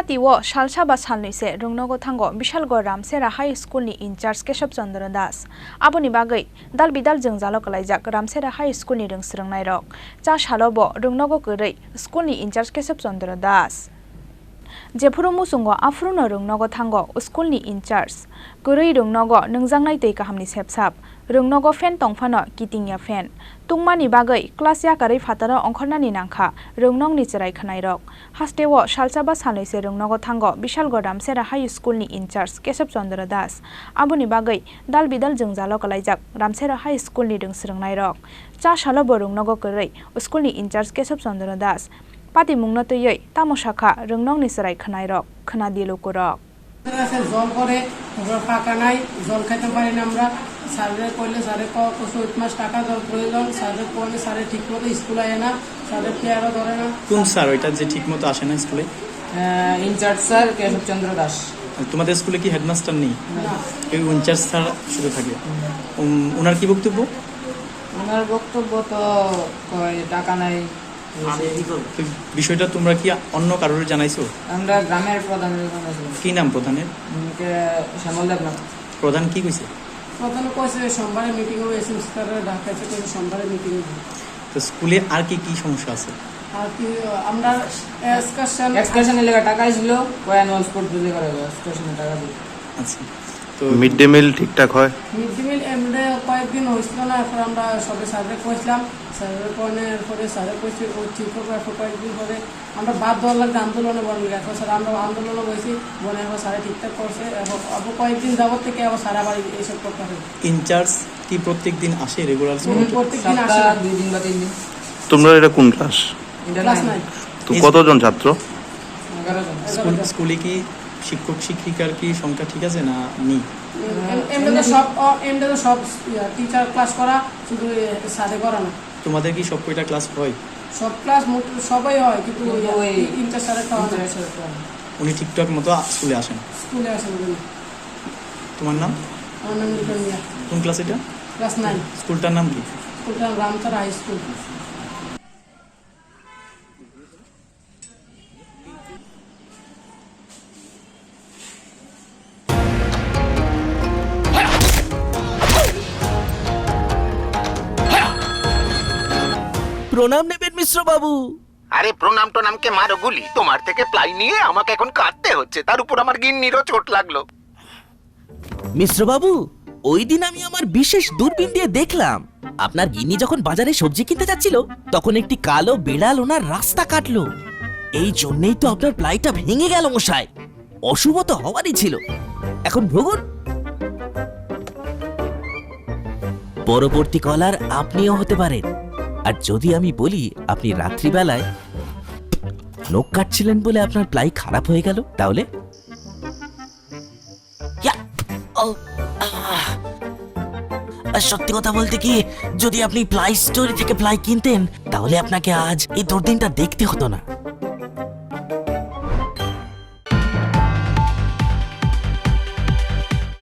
Patiwo Salsa ba Salnwise Rwngnogo Thango Bishalgarh Ramchara High Schoolni Incharge Keshab Chandra das aboni bagai dal bidal jongjalo kalaijak Ramchara High Schoolni rungsrwngnai rok cha salobo Rwngnogo kwrwi Schoolni Incharge Keshab Chandra das Jefuru musungo afruno Rwngnogo Thango Schoolni Incharge kwrwi Rwngnogo nungjangnai tei kahamni sepsap Rwngnogo fan tongphano kitingya fan tungmani bagai class yakarei fataro ongkhornani nangkha Rwngnogni cherai khnai rok hasteo Salsa ba Salnwise Rwngnogo Thango Bishalgarh Ramchara High Schoolni Incharge Keshab Chandra das aboni bagai dal bidal jongjalo kalaijak Ramchara High Schoolni rungsrwngnai rok cha salobo Rwngnogo kwrwi Schoolni Incharge Keshab Chandra das pati mungno tei tamosakha Rwngnogni cherai khnai rok khnadio korok জল করে ফাঁকা নাই জল খেতে পারি না আমরা স্যারের কইলে স্যারে কত মাস টাকা জল প্রয়োজন স্যারের কইলে স্যারে ঠিকমতো স্কুলে আয় না স্যারের কেয়ারও ধরে না কোন স্যার ওইটা যে ঠিকমতো আসে না স্কুলে ইনচার্জ স্যার কেশব চন্দ্র দাস তোমাদের স্কুলে কি হেডমাস্টার নেই না এই ইনচার্জ স্যার শুধু থাকে ওনার কি বক্তব্য ওনার বক্তব্য তো টাকা নাই বিষয়টা তোমরা কি অন্য কারোর জানাইছো আমরা গ্রামের প্রধানের কি নাম প্রধানের শ্যামল দেবনাথ প্রধান কি কইছে প্রধান কইছে সোমবারে মিটিং হবে এসএমসি স্যারের ডাকাইছে কইছে সোমবারে মিটিং হবে তো স্কুলে আর কি কি সমস্যা আছে আর কি আমরা এক্সকারশনের লাগা টাকা ছিল কয় অ্যানুয়াল স্পোর্ট দিতে করে এক্সকারশনের টাকা দিই আচ্ছা তো মিড ডে মিল ঠিকঠাক হয় মিড ডে মিল এমডে কয়েকদিন হইছিল না এখন আমরা সবে স্যারকে কইছিলাম স্যারের পরে স্যারে কইছে ও ঠিক হবে এখন কয়েকদিন পরে আমরা বাদ দেওয়ার লাগবে আন্দোলনে বলবো এখন স্যার আমরা আন্দোলনে বসি বলে এখন স্যারে ঠিকঠাক করছে এখন কয়েকদিন যাবত থেকে আবার সারা বাড়ি এইসব করতে হবে ইনচার্জ কি প্রত্যেক দিন আসে রেগুলার প্রত্যেকদিন আসে 2 দিন বা 3 দিন তোমরা এটা কোন ক্লাস ক্লাস 9 তো কতজন ছাত্র 11 জন স্কুলে কি শিক্ষক শিক্ষিকার কি সংখ্যা ঠিক আছে না নেই এমডে সব টিচার ক্লাস করা শুধু সাথে করা না তোমাদের কি সব কয়টা ক্লাস হয় সব ক্লাস সবাই হয় কিন্তু ইন্টার স্যারের উনি ঠিকঠাক মতো স্কুলে আসেন স্কুলে আসেন তোমার নাম আমার নাম লিটন মিয়া কোন ক্লাস এটা ক্লাস 9 স্কুলটার নাম কি স্কুলটার রামচারা হাই স্কুল প্রণাম নেবেন মিশ্র বাবু। আরে প্রণাম টোনামকে মারো গুলি, তোমার থেকে প্লাই নিয়ে আমাকে এখন কাটতে হচ্ছে, তার উপর আমার গিন্নিরও চোট লাগলো। মিশ্র বাবু, ওই দিন আমি আমার বিশেষ দূরবীন দিয়ে দেখলাম আপনার গিন্নি যখন বাজারে সবজি কিনতে যাচ্ছিল তখন একটি কালো বিড়াল ওনার রাস্তা কাটলো। এই জন্যই তো আপনার প্লাইটা ভেঙে গেল মশাই। অশুভ তো হওয়ারই ছিল। এখন ভোগুন। পরবর্তী কলার আপনিও হতে পারেন। আর যদি আমি বলি আপনি রাত্রিবেলায় নখ কাটছিলেন বলে আপনার প্লাই খারাপ হয়ে গেল, তাহলে সত্যি কথা বলতে কি, যদি আপনি প্লাই স্টোরি থেকে প্লাই কিনতেন তাহলে আপনাকে আজ এই দুর্দিনটা দেখতে হতো না।